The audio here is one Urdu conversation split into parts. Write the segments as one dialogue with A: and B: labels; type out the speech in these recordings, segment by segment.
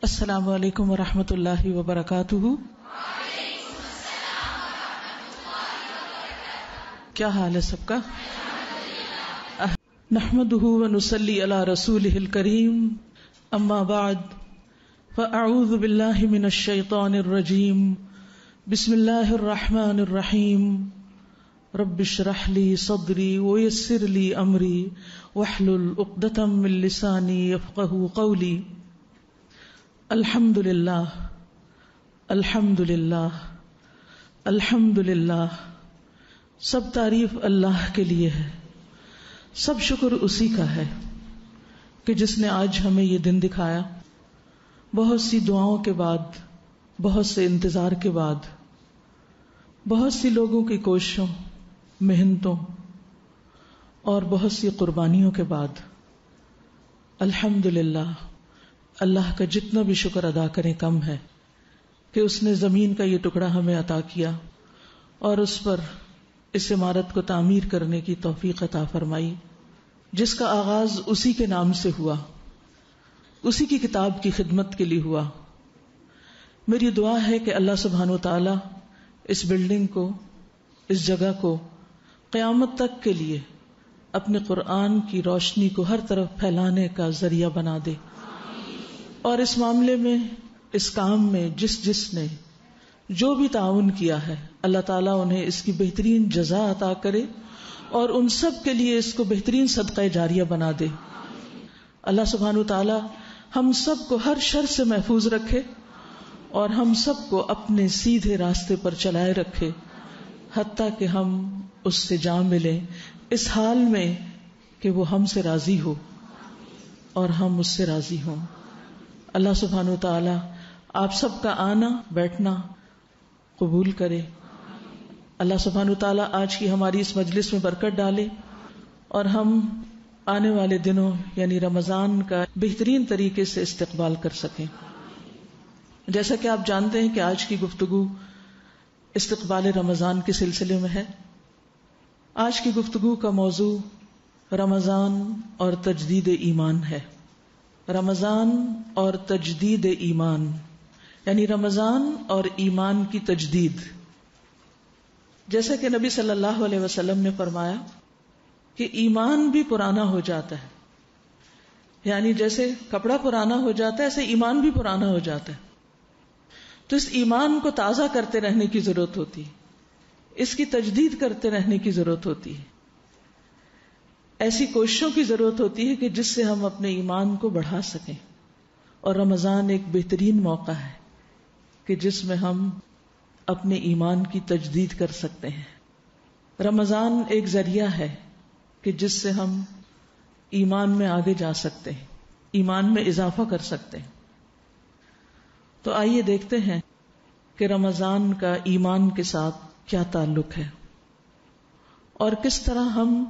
A: السلام علیکم ورحمۃ اللہ وبرکاتہ۔ کیا حال ہے سب کا؟ نحمده ونصلی علی رسولہ الکریم، اما بعد فاعوذ باللہ من الشیطان الرجیم، بسم اللہ الرحمن الرحیم، رب اشرح لی صدری ویسر لی امری واحلل عقدۃ من لسانی یفقہوا قولی۔ الحمدللہ الحمدللہ الحمدللہ، سب تعریف اللہ کے لیے ہے، سب شکر اسی کا ہے کہ جس نے آج ہمیں یہ دن دکھایا، بہت سی دعاؤں کے بعد، بہت سے انتظار کے بعد، بہت سی لوگوں کی کوششوں، محنتوں اور بہت سی قربانیوں کے بعد الحمدللہ۔ اللہ کا جتنا بھی شکر ادا کریں کم ہے کہ اس نے زمین کا یہ ٹکڑا ہمیں عطا کیا اور اس پر اس عمارت کو تعمیر کرنے کی توفیق عطا فرمائی، جس کا آغاز اسی کے نام سے ہوا، اسی کی کتاب کی خدمت کے لیے ہوا۔ میری دعا ہے کہ اللہ سبحانہ وتعالی اس بلڈنگ کو، اس جگہ کو قیامت تک کے لیے اپنے قرآن کی روشنی کو ہر طرف پھیلانے کا ذریعہ بنا دے، اور اس معاملے میں، اس کام میں جس نے جو بھی تعاون کیا ہے، اللہ تعالیٰ انہیں اس کی بہترین جزا عطا کرے اور ان سب کے لیے اس کو بہترین صدقہ جاریہ بنا دے۔ اللہ سبحانہ وتعالیٰ ہم سب کو ہر شر سے محفوظ رکھے اور ہم سب کو اپنے سیدھے راستے پر چلائے رکھے، حتیٰ کہ ہم اس سے جا ملیں اس حال میں کہ وہ ہم سے راضی ہو اور ہم اس سے راضی ہوں۔ اللہ سبحانہ وتعالی آپ سب کا آنا بیٹھنا قبول کرے۔ اللہ سبحانہ وتعالی آج کی ہماری اس مجلس میں برکت ڈالے اور ہم آنے والے دنوں یعنی رمضان کا بہترین طریقے سے استقبال کر سکیں۔ جیسا کہ آپ جانتے ہیں کہ آج کی گفتگو استقبال رمضان کے سلسلے میں ہے۔ آج کی گفتگو کا موضوع رمضان اور تجدید ایمان ہے۔ رمضان اور تجدید ایمان، یعنی رمضان اور ایمان کی تجدید۔ جیسا کہ نبی صلی اللہ علیہ وسلم نے فرمایا کہ ایمان بھی پرانا ہو جاتا ہے، یعنی جیسے کپڑا پرانا ہو جاتا ہے ایسے ایمان بھی پرانا ہو جاتا ہے۔ تو اس ایمان کو تازہ کرتے رہنے کی ضرورت ہوتی ہے، اس کی تجدید کرتے رہنے کی ضرورت ہوتی ہے، ایسی کوششوں کی ضرورت ہوتی ہے کہ جس سے ہم اپنے ایمان کو بڑھا سکیں۔ اور رمضان ایک بہترین موقع ہے کہ جس میں ہم اپنے ایمان کی تجدید کر سکتے ہیں۔ رمضان ایک ذریعہ ہے کہ جس سے ہم ایمان میں آگے جا سکتے ہیں، ایمان میں اضافہ کر سکتے ہیں۔ تو آئیے دیکھتے ہیں کہ رمضان کا ایمان کے ساتھ کیا تعلق ہے اور کس طرح ہم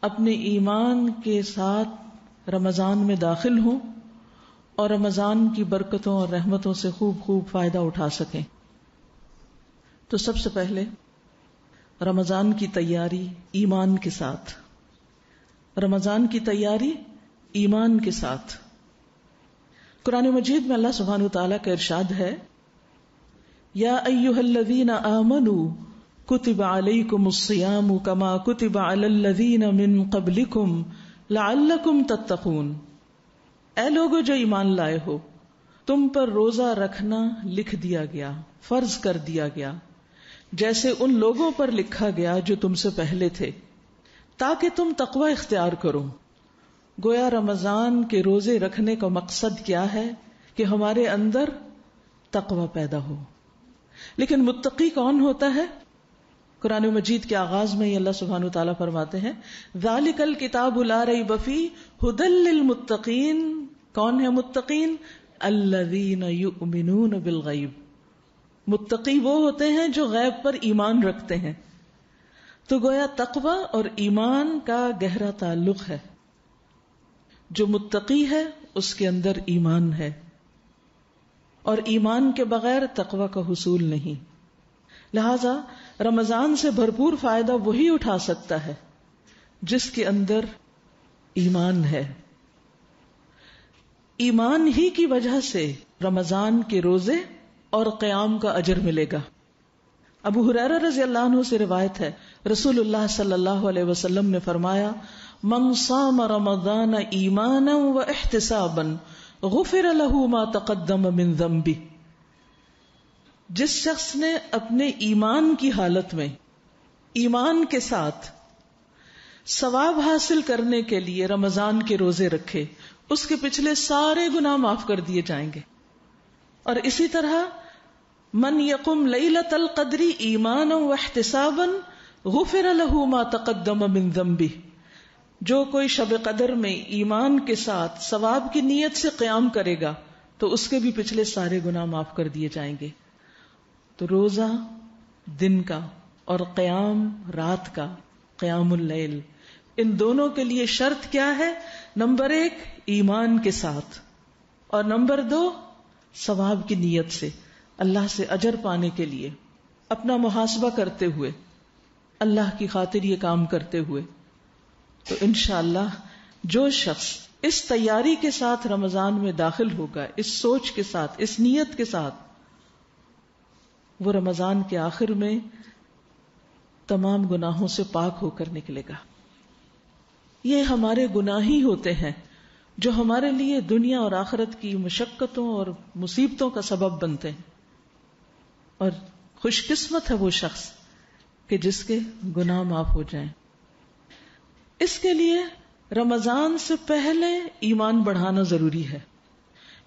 A: اپنے ایمان کے ساتھ رمضان میں داخل ہوں اور رمضان کی برکتوں اور رحمتوں سے خوب فائدہ اٹھا سکیں۔ تو سب سے پہلے رمضان کی تیاری ایمان کے ساتھ، رمضان کی تیاری ایمان کے ساتھ۔ قرآن مجید میں اللہ سبحانہ وتعالیٰ کا ارشاد ہے، یا ایھا الذین آمنوا کتب علیکم الصیام کما کتب علی الذین من قبلکم لعلکم تتقون۔ اے لوگو جو ایمان لائے ہو، تم پر روزہ رکھنا لکھ دیا گیا، فرض کر دیا گیا، جیسے ان لوگوں پر لکھا گیا جو تم سے پہلے تھے، تاکہ تم تقوی اختیار کرو۔ گویا رمضان کے روزے رکھنے کا مقصد کیا ہے کہ ہمارے اندر تقوی پیدا ہو۔ لیکن متقی کون ہوتا ہے؟ قرآن مجید کے آغاز میں ہی اللہ سبحانہ وتعالیٰ فرماتے ہیں، ذالک الکتاب لا ریب فیہ ھدی للمتقین۔ کون ہے متقین؟ الذین یؤمنون بالغیب۔ متقی وہ ہوتے ہیں جو غیب پر ایمان رکھتے ہیں۔ تو گویا تقوی اور ایمان کا گہرا تعلق ہے۔ جو متقی ہے اس کے اندر ایمان ہے، اور ایمان کے بغیر تقوی کا حصول نہیں۔ لہذا رمضان سے بھرپور فائدہ وہی اٹھا سکتا ہے جس کے اندر ایمان ہے۔ ایمان ہی کی وجہ سے رمضان کے روزے اور قیام کا اجر ملے گا. ابو ہریرہ رضی اللہ عنہ سے روایت ہے، رسول اللہ صلی اللہ علیہ وسلم نے فرمایا، من صام رمضان ایمانا و احتسابا غفر له ما تقدم من ذنبه. جس شخص نے اپنے ایمان کی حالت میں ایمان کے ساتھ ثواب حاصل کرنے کے لیے رمضان کے روزے رکھے، اس کے پچھلے سارے گناہ معاف کر دیے جائیں گے. اور اسی طرح من یقم لیلۃ القدر ایمانا واحتسابا غفر له ما تقدم من ذنبہ. جو کوئی شب قدر میں ایمان کے ساتھ ثواب کی نیت سے قیام کرے گا تو اس کے بھی پچھلے سارے گناہ معاف کر دیے جائیں گے. تو روزہ دن کا اور قیام رات کا، قیام اللیل، ان دونوں کے لیے شرط کیا ہے؟ نمبر 1 ایمان کے ساتھ، اور نمبر 2 ثواب کی نیت سے، اللہ سے اجر پانے کے لیے، اپنا محاسبہ کرتے ہوئے، اللہ کی خاطر یہ کام کرتے ہوئے. تو انشاءاللہ جو شخص اس تیاری کے ساتھ رمضان میں داخل ہوگا، اس سوچ کے ساتھ، اس نیت کے ساتھ، وہ رمضان کے آخر میں تمام گناہوں سے پاک ہو کر نکلے گا. یہ ہمارے گناہ ہی ہوتے ہیں جو ہمارے لیے دنیا اور آخرت کی مشقتوں اور مصیبتوں کا سبب بنتے ہیں. اور خوش قسمت ہے وہ شخص کہ جس کے گناہ معاف ہو جائیں. اس کے لیے رمضان سے پہلے ایمان بڑھانا ضروری ہے،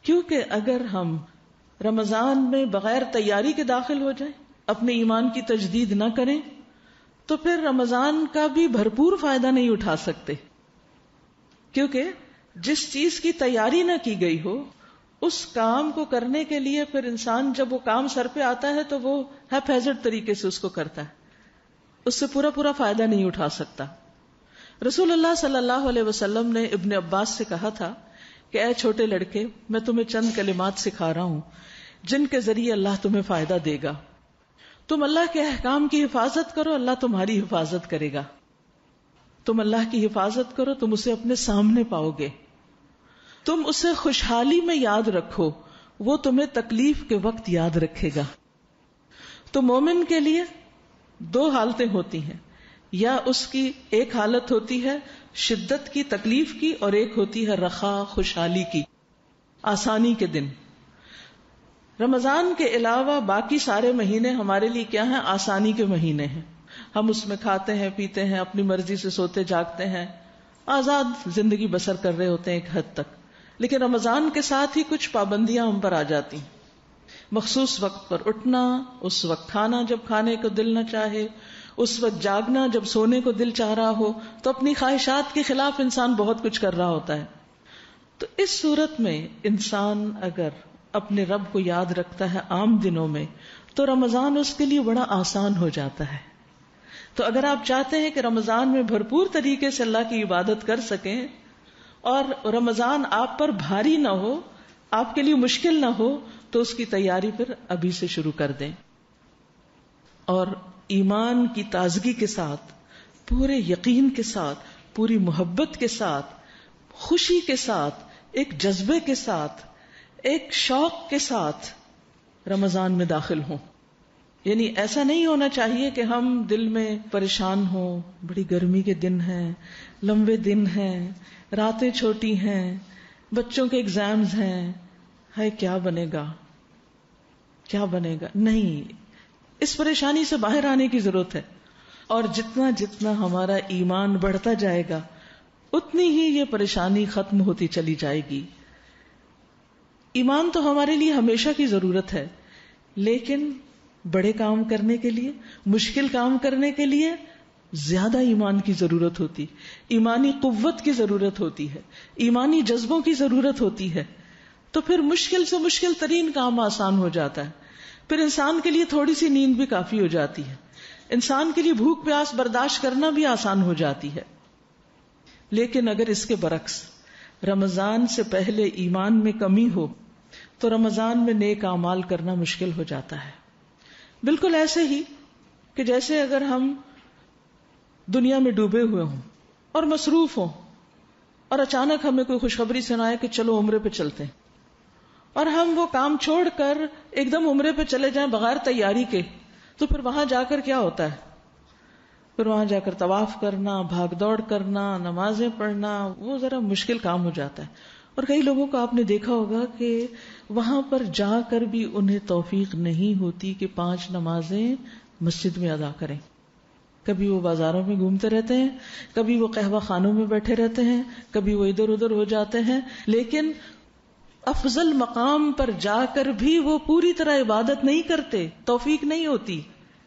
A: کیونکہ اگر ہم رمضان میں بغیر تیاری کے داخل ہو جائیں، اپنے ایمان کی تجدید نہ کریں، تو پھر رمضان کا بھی بھرپور فائدہ نہیں اٹھا سکتے. کیونکہ جس چیز کی تیاری نہ کی گئی ہو، اس کام کو کرنے کے لیے پھر انسان جب وہ کام سر پہ آتا ہے تو وہ ہیپ ہیزرڈ طریقے سے اس کو کرتا ہے، اس سے پورا فائدہ نہیں اٹھا سکتا. رسول اللہ صلی اللہ علیہ وسلم نے ابن عباس سے کہا تھا کہ اے چھوٹے لڑکے، میں تمہیں چند کلمات سکھا رہا ہوں جن کے ذریعے اللہ تمہیں فائدہ دے گا. تم اللہ کے احکام کی حفاظت کرو، اللہ تمہاری حفاظت کرے گا. تم اللہ کی حفاظت کرو، تم اسے اپنے سامنے پاؤ گے. تم اسے خوشحالی میں یاد رکھو، وہ تمہیں تکلیف کے وقت یاد رکھے گا. تو مومن کے لیے 2 حالتیں ہوتی ہیں، یا اس کی ایک حالت ہوتی ہے شدت کی، تکلیف کی، اور ایک ہوتی ہے رخا، خوشحالی کی، آسانی کے دن. رمضان کے علاوہ باقی سارے مہینے ہمارے لیے کیا ہیں؟ آسانی کے مہینے ہیں. ہم اس میں کھاتے ہیں، پیتے ہیں، اپنی مرضی سے سوتے جاگتے ہیں، آزاد زندگی بسر کر رہے ہوتے ہیں ایک حد تک. لیکن رمضان کے ساتھ ہی کچھ پابندیاں ہم پر آ جاتی ہیں. مخصوص وقت پر اٹھنا، اس وقت کھانا جب کھانے کو دل نہ چاہے، اس وقت جاگنا جب سونے کو دل چاہ رہا ہو. تو اپنی خواہشات کے خلاف انسان بہت کچھ کر رہا ہوتا ہے. تو اس صورت میں انسان اگر اپنے رب کو یاد رکھتا ہے عام دنوں میں، تو رمضان اس کے لیے بڑا آسان ہو جاتا ہے. تو اگر آپ چاہتے ہیں کہ رمضان میں بھرپور طریقے سے اللہ کی عبادت کر سکیں اور رمضان آپ پر بھاری نہ ہو، آپ کے لیے مشکل نہ ہو، تو اس کی تیاری پھر ابھی سے شروع کر دیں. اور ایمان کی تازگی کے ساتھ، پورے یقین کے ساتھ، پوری محبت کے ساتھ، خوشی کے ساتھ، ایک جذبے کے ساتھ، ایک شوق کے ساتھ رمضان میں داخل ہوں. یعنی ایسا نہیں ہونا چاہیے کہ ہم دل میں پریشان ہوں، بڑی گرمی کے دن ہیں، لمبے دن ہیں، راتیں چھوٹی ہیں، بچوں کے ایگزامز ہیں، ہے کیا بنے گا کیا بنے گا. نہیں، اس پریشانی سے باہر آنے کی ضرورت ہے. اور جتنا جتنا ہمارا ایمان بڑھتا جائے گا، اتنی ہی یہ پریشانی ختم ہوتی چلی جائے گی. ایمان تو ہمارے لیے ہمیشہ کی ضرورت ہے، لیکن بڑے کام کرنے کے لیے، مشکل کام کرنے کے لیے زیادہ ایمان کی ضرورت ہوتی، ایمانی قوت کی ضرورت ہوتی ہے، ایمانی جذبوں کی ضرورت ہوتی ہے. تو پھر مشکل سے مشکل ترین کام آسان ہو جاتا ہے. پھر انسان کے لیے تھوڑی سی نیند بھی کافی ہو جاتی ہے، انسان کے لیے بھوک پیاس برداشت کرنا بھی آسان ہو جاتی ہے. لیکن اگر اس کے برعکس رمضان سے پہلے ایمان میں کمی ہو تو رمضان میں نیک اعمال کرنا مشکل ہو جاتا ہے. بالکل ایسے ہی کہ جیسے اگر ہم دنیا میں ڈوبے ہوئے ہوں اور مصروف ہوں اور اچانک ہمیں کوئی خوشخبری سنائے کہ چلو عمرے پہ چلتے ہیں، اور ہم وہ کام چھوڑ کر ایک دم عمرے پہ چلے جائیں بغیر تیاری کے، تو پھر وہاں جا کر کیا ہوتا ہے؟ پھر وہاں جا کر طواف کرنا، بھاگ دوڑ کرنا، نمازیں پڑھنا، وہ ذرا مشکل کام ہو جاتا ہے. اور کئی لوگوں کو آپ نے دیکھا ہوگا کہ وہاں پر جا کر بھی انہیں توفیق نہیں ہوتی کہ 5 نمازیں مسجد میں ادا کریں. کبھی وہ بازاروں میں گھومتے رہتے ہیں، کبھی وہ قہوہ خانوں میں بیٹھے رہتے ہیں، کبھی وہ ادھر ادھر ہو جاتے ہیں، لیکن افضل مقام پر جا کر بھی وہ پوری طرح عبادت نہیں کرتے، توفیق نہیں ہوتی.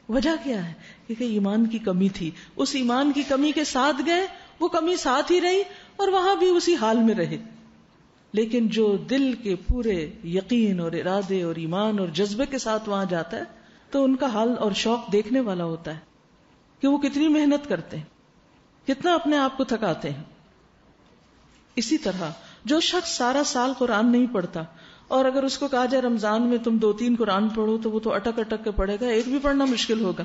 A: وجہ کیا ہے؟ کیونکہ ایمان کی کمی تھی. اس ایمان کی کمی کے ساتھ گئے، وہ کمی ساتھ ہی رہی اور وہاں بھی اسی حال میں رہے. لیکن جو دل کے پورے یقین اور ارادے اور ایمان اور جذبے کے ساتھ وہاں جاتا ہے تو ان کا حال اور شوق دیکھنے والا ہوتا ہے کہ وہ کتنی محنت کرتے ہیں، کتنا اپنے آپ کو تھکاتے ہیں. اسی طرح جو شخص سارا سال قرآن نہیں پڑھتا، اور اگر اس کو کہا جائے رمضان میں تم 2-3 قرآن پڑھو تو وہ تو اٹک اٹک کے پڑھے گا، ایک بھی پڑھنا مشکل ہوگا.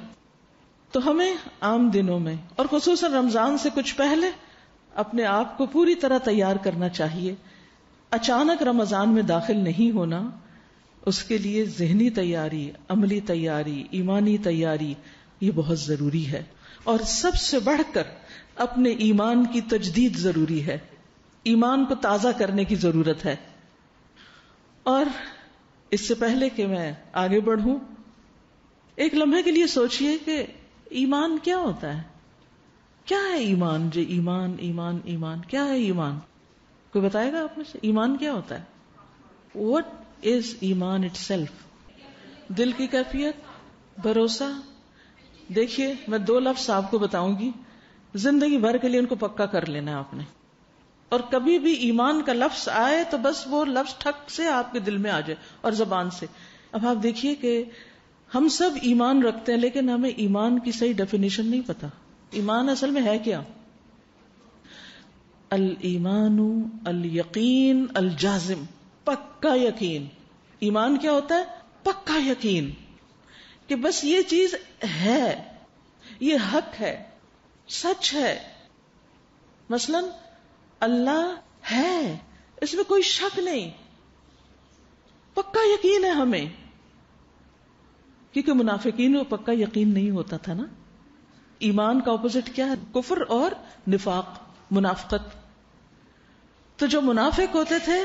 A: تو ہمیں عام دنوں میں اور خصوصاً رمضان سے کچھ پہلے اپنے آپ کو پوری طرح تیار کرنا چاہیے. اچانک رمضان میں داخل نہیں ہونا، اس کے لیے ذہنی تیاری، عملی تیاری، ایمانی تیاری یہ بہت ضروری ہے. اور سب سے بڑھ کر اپنے ایمان کی تجدید ضروری ہے، ایمان کو تازہ کرنے کی ضرورت ہے. اور اس سے پہلے کہ میں آگے بڑھوں، ایک لمحے کے لیے سوچئے کہ ایمان کیا ہوتا ہے؟ کیا ہے ایمان؟ جو ایمان ایمان ایمان کیا ہے ایمان؟ کوئی بتائے گا آپ میں سے ایمان کیا ہوتا ہے؟ What is ایمان itself؟ دل کی کیفیت، بھروسہ. دیکھیے میں 2 لفظ آپ کو بتاؤں گی، زندگی بھر کے لیے ان کو پکا کر لینا ہے آپ نے. اور کبھی بھی ایمان کا لفظ آئے تو بس وہ لفظ ٹھک سے آپ کے دل میں آ جائے اور زبان سے. اب آپ دیکھیے کہ ہم سب ایمان رکھتے ہیں لیکن ہمیں ایمان کی صحیح ڈیفینیشن نہیں پتا. ایمان اصل میں ہے کیا؟ الایمان الیقین الجازم، پکا یقین. ایمان کیا ہوتا ہے؟ پکا یقین کہ بس یہ چیز ہے، یہ حق ہے، سچ ہے. مثلا اللہ ہے، اس میں کوئی شک نہیں، پکا یقین ہے ہمیں. کیونکہ منافقین کو پکا یقین نہیں ہوتا تھا نا. ایمان کا اپوزٹ کیا ہے؟ کفر اور نفاق، منافقت. تو جو منافق ہوتے تھے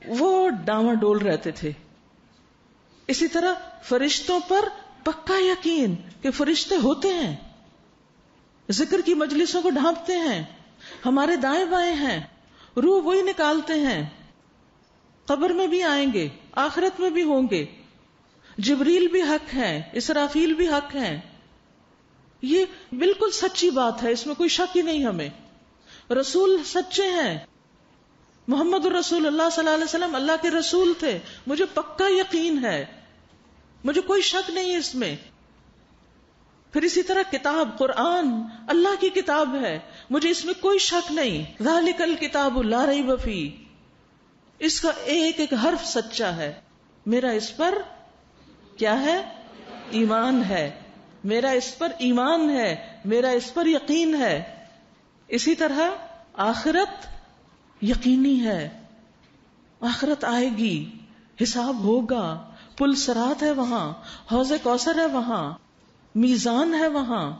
A: وہ ڈاواں ڈول رہتے تھے. اسی طرح فرشتوں پر پکا یقین کہ فرشتے ہوتے ہیں، ذکر کی مجلسوں کو ڈھانپتے ہیں، ہمارے دائیں بائیں ہیں، روح وہی نکالتے ہیں، قبر میں بھی آئیں گے، آخرت میں بھی ہوں گے. جبریل بھی حق ہیں، اسرافیل بھی حق ہیں. یہ بالکل سچی بات ہے، اس میں کوئی شک ہی نہیں. ہمیں رسول سچے ہیں، محمد الرسول اللہ صلی اللہ علیہ وسلم اللہ کے رسول تھے، مجھے پکا یقین ہے، مجھے کوئی شک نہیں اس میں. پھر اسی طرح کتاب قرآن اللہ کی کتاب ہے، مجھے اس میں کوئی شک نہیں. ذالک الکتاب لا ریب فیہ، اس کا ایک ایک حرف سچا ہے. میرا اس پر کیا ہے؟ ایمان ہے. میرا اس پر ایمان ہے، میرا اس پر یقین ہے. اسی طرح آخرت یقینی ہے، آخرت آئے گی، حساب ہوگا، پل صراط ہے وہاں، حوض کوثر ہے وہاں، میزان ہے وہاں،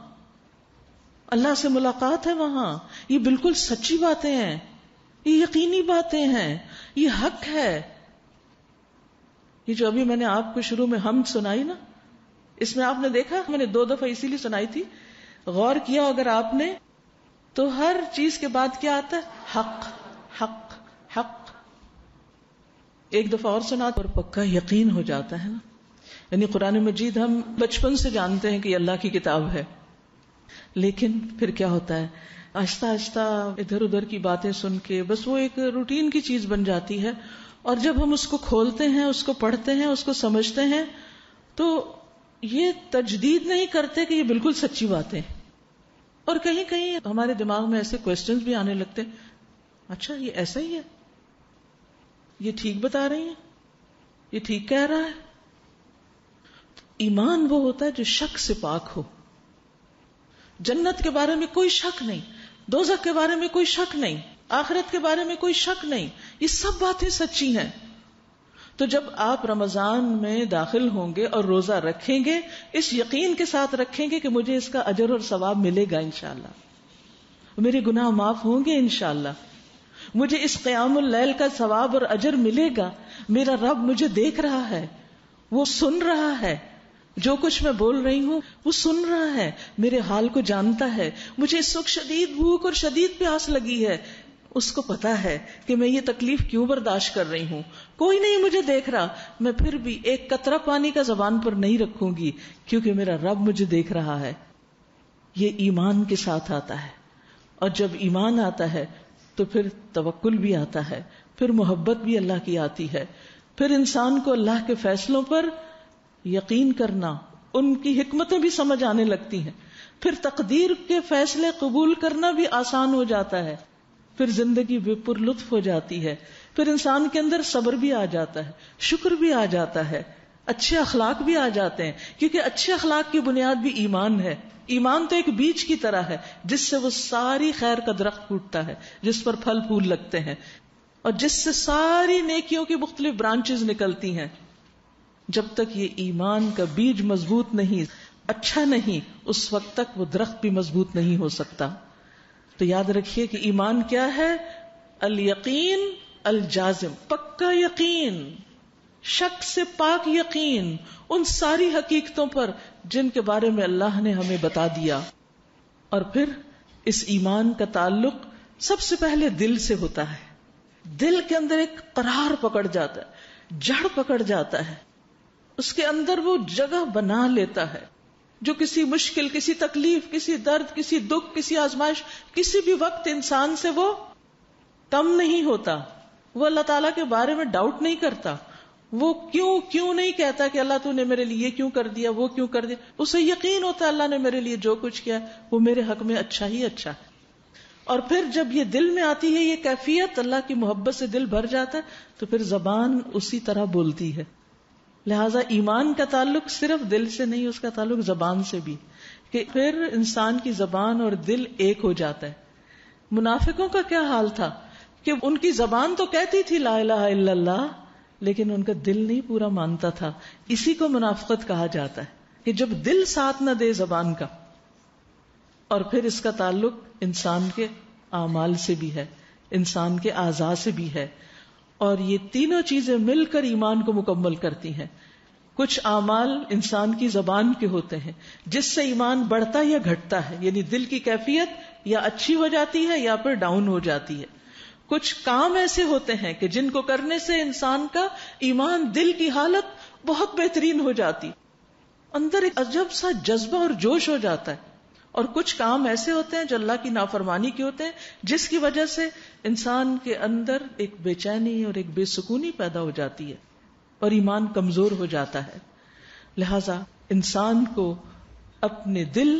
A: اللہ سے ملاقات ہے وہاں. یہ بالکل سچی باتیں ہیں، یہ یقینی باتیں ہیں، یہ حق ہے. یہ جو ابھی میں نے آپ کو شروع میں حمد سنائی نا، اس میں آپ نے دیکھا میں نے 2 دفعہ اسی لیے سنائی تھی، غور کیا اگر آپ نے تو ہر چیز کے بعد کیا آتا ہے؟ حق حق حق. ایک دفعہ اور سنا اور پکا یقین ہو جاتا ہے نا. یعنی قرآن مجید ہم بچپن سے جانتے ہیں کہ یہ اللہ کی کتاب ہے، لیکن پھر کیا ہوتا ہے آہستہ آہستہ ادھر ادھر کی باتیں سن کے بس وہ ایک روٹین کی چیز بن جاتی ہے. اور جب ہم اس کو کھولتے ہیں، اس کو پڑھتے ہیں، اس کو سمجھتے ہیں تو یہ تجدید نہیں کرتے کہ یہ بالکل سچی باتیں. اور کہیں کہیں ہمارے دماغ میں ایسے کوسچنز بھی آنے لگتے، اچھا یہ ایسا ہی ہے، یہ ٹھیک بتا رہی ہیں، یہ ٹھیک کہہ رہا ہے. ایمان وہ ہوتا ہے جو شک سے پاک ہو. جنت کے بارے میں کوئی شک نہیں، دوزخ کے بارے میں کوئی شک نہیں، آخرت کے بارے میں کوئی شک نہیں، یہ سب باتیں سچی ہیں. تو جب آپ رمضان میں داخل ہوں گے اور روزہ رکھیں گے، اس یقین کے ساتھ رکھیں گے کہ مجھے اس کا اجر اور ثواب ملے گا انشاءاللہ، میرے گناہ معاف ہوں گے انشاءاللہ، مجھے اس قیام اللیل کا ثواب اور اجر ملے گا، میرا رب مجھے دیکھ رہا ہے، وہ سن رہا ہے، جو کچھ میں بول رہی ہوں وہ سن رہا ہے، میرے حال کو جانتا ہے، مجھے اس وقت شدید بھوک اور شدید پیاس لگی ہے، اس کو پتا ہے کہ میں یہ تکلیف کیوں برداشت کر رہی ہوں، کوئی نہیں مجھے دیکھ رہا، میں پھر بھی ایک قطرہ پانی کا زبان پر نہیں رکھوں گی کیونکہ میرا رب مجھے دیکھ رہا ہے. یہ ایمان کے ساتھ آتا ہے، اور جب ایمان آتا ہے تو پھر توکل بھی آتا ہے، پھر محبت بھی اللہ کی آتی ہے، پھر انسان کو اللہ کے فیصلوں پر یقین کرنا، ان کی حکمتیں بھی سمجھ آنے لگتی ہیں، پھر تقدیر کے فیصلے قبول کرنا بھی آسان ہو جاتا ہے، پھر زندگی بے پر لطف ہو جاتی ہے، پھر انسان کے اندر صبر بھی آ جاتا ہے، شکر بھی آ جاتا ہے، اچھے اخلاق بھی آ جاتے ہیں، کیونکہ اچھے اخلاق کی بنیاد بھی ایمان ہے. ایمان تو ایک بیج کی طرح ہے جس سے وہ ساری خیر کا درخت پھوٹتا ہے، جس پر پھل پھول لگتے ہیں، اور جس سے ساری نیکیوں کی مختلف برانچز نکلتی ہیں. جب تک یہ ایمان کا بیج مضبوط نہیں، اچھا نہیں، اس وقت تک وہ درخت بھی مضبوط نہیں ہو سکتا. تو یاد رکھیے کہ ایمان کیا ہے؟ الیقین الجازم، پکا یقین، شک سے پاک یقین ان ساری حقیقتوں پر جن کے بارے میں اللہ نے ہمیں بتا دیا. اور پھر اس ایمان کا تعلق سب سے پہلے دل سے ہوتا ہے. دل کے اندر ایک قرار پکڑ جاتا ہے، جڑ پکڑ جاتا ہے، اس کے اندر وہ جگہ بنا لیتا ہے جو کسی مشکل، کسی تکلیف، کسی درد، کسی دکھ، کسی آزمائش، کسی بھی وقت انسان سے وہ کم نہیں ہوتا. وہ اللہ تعالیٰ کے بارے میں ڈاؤٹ نہیں کرتا، وہ کیوں نہیں کہتا کہ اللہ تو نے میرے لیے یہ کیوں کر دیا، وہ کیوں کر دیا. اسے یقین ہوتا ہے اللہ نے میرے لیے جو کچھ کیا وہ میرے حق میں اچھا ہی اچھا ہے. اور پھر جب یہ دل میں آتی ہے یہ کیفیت، اللہ کی محبت سے دل بھر جاتا ہے، تو پھر زبان اسی طرح بولتی ہے. لہذا ایمان کا تعلق صرف دل سے نہیں، اس کا تعلق زبان سے بھی، کہ پھر انسان کی زبان اور دل ایک ہو جاتا ہے. منافقوں کا کیا حال تھا کہ ان کی زبان تو کہتی تھی لا الہ الا اللہ، لیکن ان کا دل نہیں پورا مانتا تھا. اسی کو منافقت کہا جاتا ہے کہ جب دل ساتھ نہ دے زبان کا. اور پھر اس کا تعلق انسان کے اعمال سے بھی ہے، انسان کے اعضاء سے بھی ہے، اور یہ تینوں چیزیں مل کر ایمان کو مکمل کرتی ہیں. کچھ اعمال انسان کی زبان کے ہوتے ہیں جس سے ایمان بڑھتا یا گھٹتا ہے، یعنی دل کی کیفیت یا اچھی ہو جاتی ہے یا پھر ڈاؤن ہو جاتی ہے. کچھ کام ایسے ہوتے ہیں کہ جن کو کرنے سے انسان کا ایمان، دل کی حالت بہت بہترین ہو جاتی، اندر ایک عجب سا جذبہ اور جوش ہو جاتا ہے. اور کچھ کام ایسے ہوتے ہیں جو اللہ کی نافرمانی کے ہوتے ہیں جس کی وجہ سے انسان کے اندر ایک بے چینی اور ایک بے سکونی پیدا ہو جاتی ہے اور ایمان کمزور ہو جاتا ہے. لہذا انسان کو اپنے دل،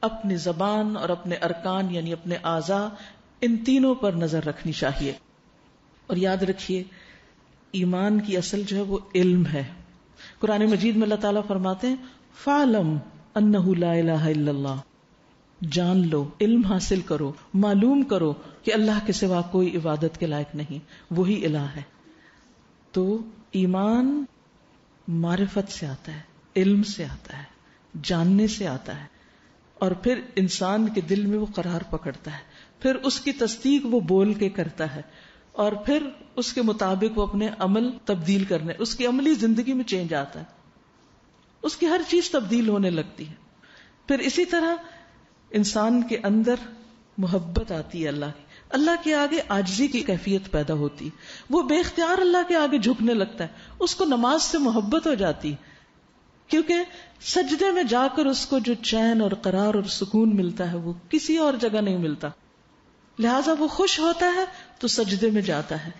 A: اپنی زبان اور اپنے ارکان یعنی اپنے اعضاء، ان تینوں پر نظر رکھنی چاہیے. اور یاد رکھیے ایمان کی اصل جو ہے وہ علم ہے. قرآن مجید میں اللہ تعالیٰ فرماتے ہیں فَاعْلَمْ أَنَّهُ لَا إِلَهَ إِلَّا اللَّهُ، جان لو، علم حاصل کرو، معلوم کرو کہ اللہ کے سوا کوئی عبادت کے لائق نہیں، وہی الہ ہے. تو ایمان معرفت سے آتا ہے، علم سے آتا ہے، جاننے سے آتا ہے، اور پھر انسان کے دل میں وہ قرار پکڑتا ہے، پھر اس کی تصدیق وہ بول کے کرتا ہے، اور پھر اس کے مطابق وہ اپنے عمل تبدیل کرنے، اس کی عملی زندگی میں چینج آتا ہے، اس کی ہر چیز تبدیل ہونے لگتی ہے. پھر اسی طرح انسان کے اندر محبت آتی ہے اللہ کے آگے عاجزی کی کیفیت پیدا ہوتی، وہ بے اختیار اللہ کے آگے جھکنے لگتا ہے، اس کو نماز سے محبت ہو جاتی، کیونکہ سجدے میں جا کر اس کو جو چین اور قرار اور سکون ملتا ہے وہ کسی اور جگہ نہیں ملتا. لہٰذا وہ خوش ہوتا ہے تو سجدے میں جاتا ہے،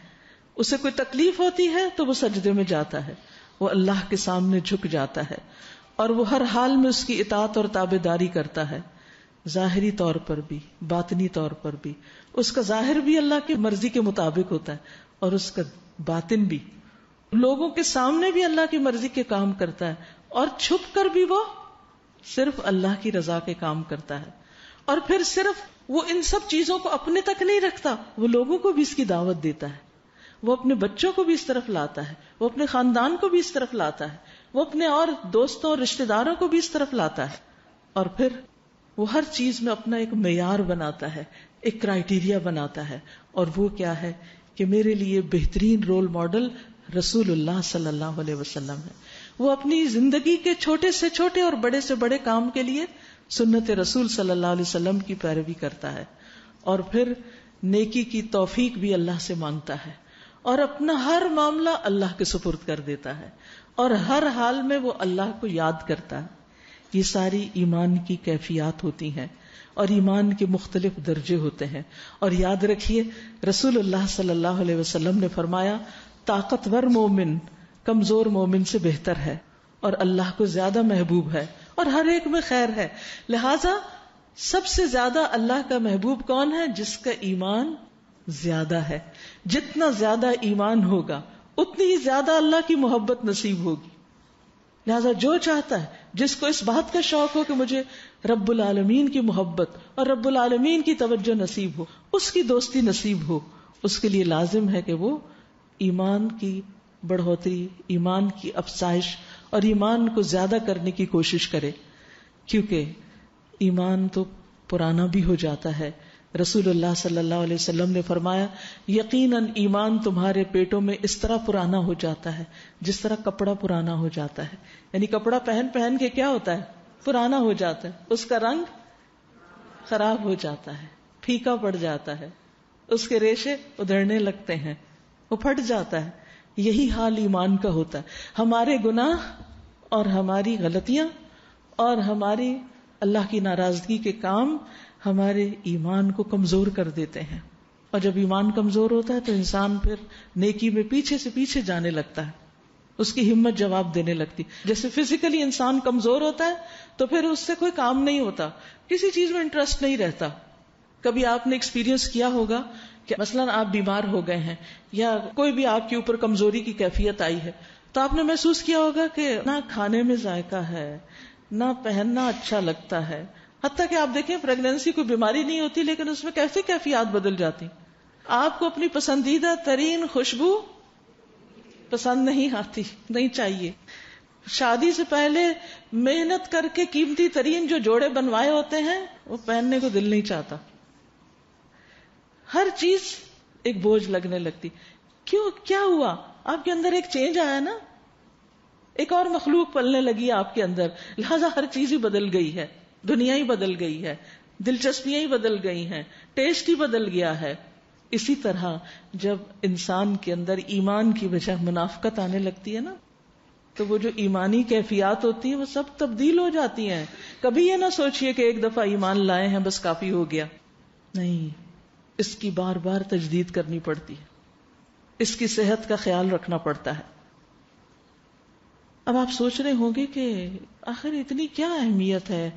A: اسے کوئی تکلیف ہوتی ہے تو وہ سجدے میں جاتا ہے، وہ اللہ کے سامنے جھک جاتا ہے، اور وہ ہر حال میں اس کی اطاعت اور تابعداری کرتا ہے، ظاہری طور پر بھی باطنی طور پر بھی. اس کا ظاہر بھی اللہ کی مرضی کے مطابق ہوتا ہے اور اس کا باطن بھی لوگوں کے سامنے بھی اللہ کی مرضی کے کام کرتا ہے، اور چھپ کر بھی وہ صرف اللہ کی رضا کے کام کرتا ہے. اور پھر صرف وہ ان سب چیزوں کو اپنے تک نہیں رکھتا، وہ لوگوں کو بھی اس کی دعوت دیتا ہے، وہ اپنے بچوں کو بھی اس طرف لاتا ہے، وہ اپنے خاندان کو بھی اس طرف لاتا ہے، وہ اپنے اور دوستوں اور رشتہ داروں کو بھی اس طرف لاتا ہے، اور پھر وہ ہر چیز میں اپنا ایک معیار بناتا ہے، ایک کرائیٹیریا بناتا ہے، اور وہ کیا ہے کہ میرے لیے بہترین رول ماڈل رسول اللہ صلی اللہ علیہ وسلم ہے. وہ اپنی زندگی کے چھوٹے سے چھوٹے اور بڑے سے بڑے کام کے لیے سنت رسول صلی اللہ علیہ وسلم کی پیروی کرتا ہے، اور پھر نیکی کی توفیق بھی اللہ سے مانگتا ہے، اور اپنا ہر معاملہ اللہ کے سپرد کر دیتا ہے، اور ہر حال میں وہ اللہ کو یاد کرتا ہے. یہ ساری ایمان کی کیفیات ہوتی ہیں، اور ایمان کے مختلف درجے ہوتے ہیں. اور یاد رکھیے رسول اللہ صلی اللہ علیہ وسلم نے فرمایا طاقتور مومن کمزور مومن سے بہتر ہے، اور اللہ کو زیادہ محبوب ہے، اور ہر ایک میں خیر ہے. لہذا سب سے زیادہ اللہ کا محبوب کون ہے؟ جس کا ایمان زیادہ ہے. جتنا زیادہ ایمان ہوگا اتنی ہی زیادہ اللہ کی محبت نصیب ہوگی. لہذا جو چاہتا ہے، جس کو اس بات کا شوق ہو کہ مجھے رب العالمین کی محبت اور رب العالمین کی توجہ نصیب ہو، اس کی دوستی نصیب ہو، اس کے لیے لازم ہے کہ وہ ایمان کی بڑھوتری، ایمان کی افزائش اور ایمان کو زیادہ کرنے کی کوشش کرے، کیونکہ ایمان تو پرانا بھی ہو جاتا ہے. رسول اللہ صلی اللہ علیہ وسلم نے فرمایا یقیناً ایمان تمہارے پیٹوں میں اس طرح پرانا ہو جاتا ہے جس طرح کپڑا پرانا ہو جاتا ہے. یعنی کپڑا پہن پہن کے کیا ہوتا ہے؟ پرانا ہو جاتا ہے، اس کا رنگ خراب ہو جاتا ہے، پھیکا پڑ جاتا ہے، اس کے ریشے ادھڑنے لگتے ہیں، وہ پھٹ جاتا ہے. یہی حال ایمان کا ہوتا ہے. ہمارے گناہ اور ہماری غلطیاں اور ہماری اللہ کی ناراضگی کے کام ہمارے ایمان کو کمزور کر دیتے ہیں، اور جب ایمان کمزور ہوتا ہے تو انسان پھر نیکی میں پیچھے سے پیچھے جانے لگتا ہے، اس کی ہمت جواب دینے لگتی. جیسے فزیکلی انسان کمزور ہوتا ہے تو پھر اس سے کوئی کام نہیں ہوتا، کسی چیز میں انٹرسٹ نہیں رہتا. کبھی آپ نے ایکسپیرینس کیا ہوگا کہ مثلاً آپ بیمار ہو گئے ہیں یا کوئی بھی آپ کے اوپر کمزوری کی کیفیت آئی ہے، تو آپ نے محسوس کیا ہوگا کہ نہ کھانے میں ذائقہ ہے، نہ پہننا اچھا لگتا ہے. حتیٰ کہ آپ دیکھیں پریگنینسی کوئی بیماری نہیں ہوتی لیکن اس میں کیسی کیفیات بدل جاتی. آپ کو اپنی پسندیدہ ترین خوشبو پسند نہیں آتی، نہیں چاہیے. شادی سے پہلے محنت کر کے قیمتی ترین جو جوڑے بنوائے ہوتے ہیں وہ پہننے کو دل نہیں چاہتا. ہر چیز ایک بوجھ لگنے لگتی. کیوں؟ کیا ہوا؟ آپ کے اندر ایک چینج آیا نا، ایک اور مخلوق پلنے لگی آپ کے اندر، لہذا ہر چیز ہی بدل گئی ہے، دنیا ہی بدل گئی ہے، دلچسپیاں ہی بدل گئی ہیں، ٹیسٹ ہی بدل گیا ہے. اسی طرح جب انسان کے اندر ایمان کی وجہ منافقت آنے لگتی ہے نا، تو وہ جو ایمانی کیفیات ہوتی ہیں وہ سب تبدیل ہو جاتی ہیں. کبھی یہ نہ سوچئے کہ ایک دفعہ ایمان لائے ہیں بس کافی ہو گیا، نہیں، اس کی بار بار تجدید کرنی پڑتی ہے، اس کی صحت کا خیال رکھنا پڑتا ہے. اب آپ سوچ رہے ہوں گے کہ آخر اتنی کیا اہمیت ہے،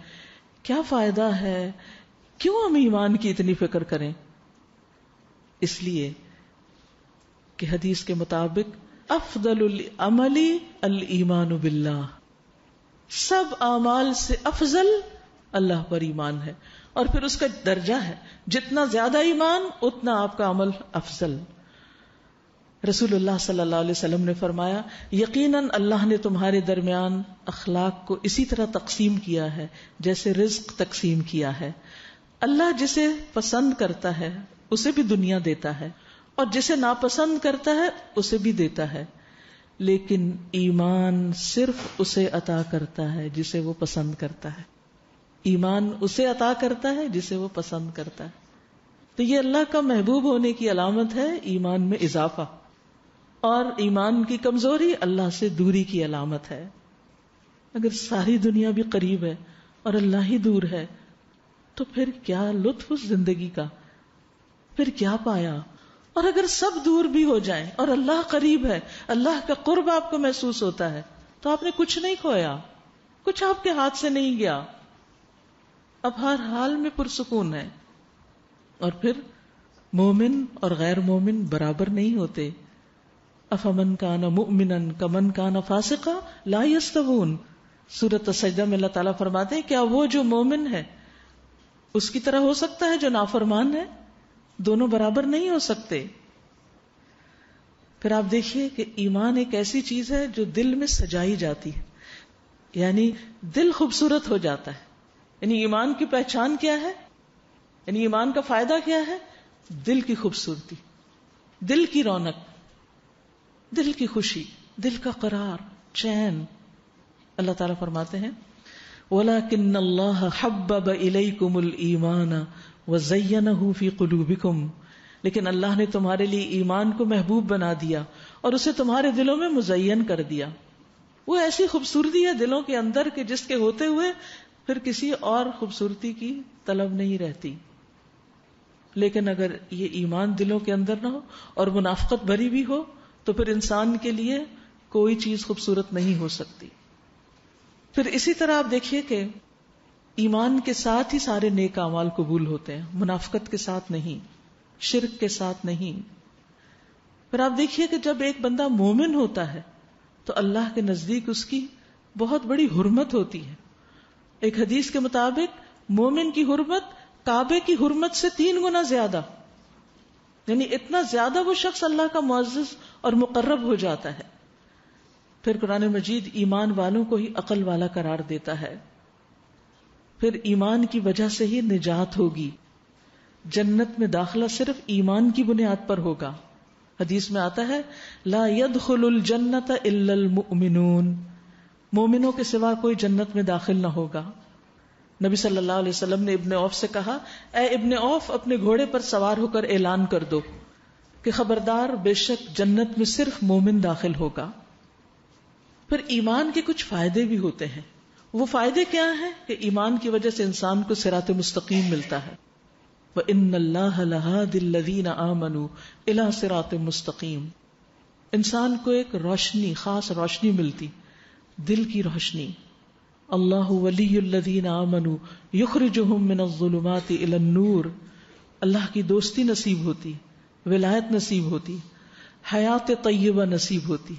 A: کیا فائدہ ہے، کیوں ہم ایمان کی اتنی فکر کریں؟ اس لیے کہ حدیث کے مطابق افضل العمل الایمان باللہ، سب اعمال سے افضل اللہ پر ایمان ہے، اور پھر اس کا درجہ ہے جتنا زیادہ ایمان اتنا آپ کا عمل افضل. رسول اللہ صلی اللہ علیہ وسلم نے فرمایا یقیناً اللہ نے تمہارے درمیان اخلاق کو اسی طرح تقسیم کیا ہے جیسے رزق تقسیم کیا ہے. اللہ جسے پسند کرتا ہے اسے بھی دنیا دیتا ہے، اور جسے ناپسند کرتا ہے اسے بھی دیتا ہے، لیکن ایمان صرف اسے عطا کرتا ہے جسے وہ پسند کرتا ہے. ایمان اسے عطا کرتا ہے جسے وہ پسند کرتا ہے. تو یہ اللہ کا محبوب ہونے کی علامت ہے ایمان میں اضافہ، اور ایمان کی کمزوری اللہ سے دوری کی علامت ہے. اگر ساری دنیا بھی قریب ہے اور اللہ ہی دور ہے تو پھر کیا لطف اس زندگی کا، پھر کیا پایا؟ اور اگر سب دور بھی ہو جائیں اور اللہ قریب ہے، اللہ کا قرب آپ کو محسوس ہوتا ہے، تو آپ نے کچھ نہیں کھویا، کچھ آپ کے ہاتھ سے نہیں گیا، اب ہر حال میں پرسکون ہے. اور پھر مومن اور غیر مومن برابر نہیں ہوتے. افمن کان مؤمنا کمن کان فاسقا لا یستوون. سورۃ السجدہ میں اللہ تعالیٰ فرماتے ہیں کیا وہ جو مومن ہے اس کی طرح ہو سکتا ہے جو نافرمان ہے؟ دونوں برابر نہیں ہو سکتے. پھر آپ دیکھیے کہ ایمان ایک ایسی چیز ہے جو دل میں سجائی جاتی ہے، یعنی دل خوبصورت ہو جاتا ہے. یعنی ایمان کی پہچان کیا ہے؟ یعنی ایمان کا فائدہ کیا ہے؟ دل کی خوبصورتی، دل کی رونق، دل کی خوشی، دل کا قرار، چین. اللہ تعالیٰ فرماتے ہیں وَلَكِنَّ اللَّهَ حَبَّبَ إِلَيْكُمُ الْإِيمَانَ وَزَيَّنَهُ فِي قُلُوبِكُمْ، لیکن اللہ نے تمہارے لیے ایمان کو محبوب بنا دیا اور اسے تمہارے دلوں میں مزین کر دیا. وہ ایسی خوبصورتی ہے دلوں کے اندر کہ جس کے ہوتے ہوئے پھر کسی اور خوبصورتی کی طلب نہیں رہتی. لیکن اگر یہ ایمان دلوں کے اندر نہ ہو اور منافقت بھری بھی ہو تو پھر انسان کے لیے کوئی چیز خوبصورت نہیں ہو سکتی. پھر اسی طرح آپ دیکھیے کہ ایمان کے ساتھ ہی سارے نیک اعمال قبول ہوتے ہیں، منافقت کے ساتھ نہیں، شرک کے ساتھ نہیں. پھر آپ دیکھیے کہ جب ایک بندہ مومن ہوتا ہے تو اللہ کے نزدیک اس کی بہت بڑی حرمت ہوتی ہے. ایک حدیث کے مطابق مومن کی حرمت کعبے کی حرمت سے 3 گنا زیادہ، یعنی اتنا زیادہ وہ شخص اللہ کا معزز اور مقرب ہو جاتا ہے. پھر قرآن مجید ایمان والوں کو ہی عقل والا قرار دیتا ہے. پھر ایمان کی وجہ سے ہی نجات ہوگی. جنت میں داخلہ صرف ایمان کی بنیاد پر ہوگا. حدیث میں آتا ہے لا يدخل الجنت الا المؤمنون، مومنوں کے سوا کوئی جنت میں داخل نہ ہوگا. نبی صلی اللہ علیہ وسلم نے ابن عوف سے کہا اے ابن عوف اپنے گھوڑے پر سوار ہو کر اعلان کر دو کہ خبردار بے شک جنت میں صرف مومن داخل ہوگا. پھر ایمان کے کچھ فائدے بھی ہوتے ہیں. وہ فائدے کیا ہیں کہ ایمان کی وجہ سے انسان کو صراط مستقیم ملتا ہے. وَإِنَّ اللَّهَ لَهَادِ الَّذِينَ آمَنُوا إِلَىٰ صِرَاطٍ مُسْتَقِيمٍ. انسان کو ایک روشنی، خاص روشنی ملتی، دل کی روشنی. اللہ ولی الذین آمنوا یخرجہم من الظلمات الی النور. اللہ کی دوستی نصیب ہوتی، ولایت نصیب ہوتی، حیات طیبہ نصیب ہوتی،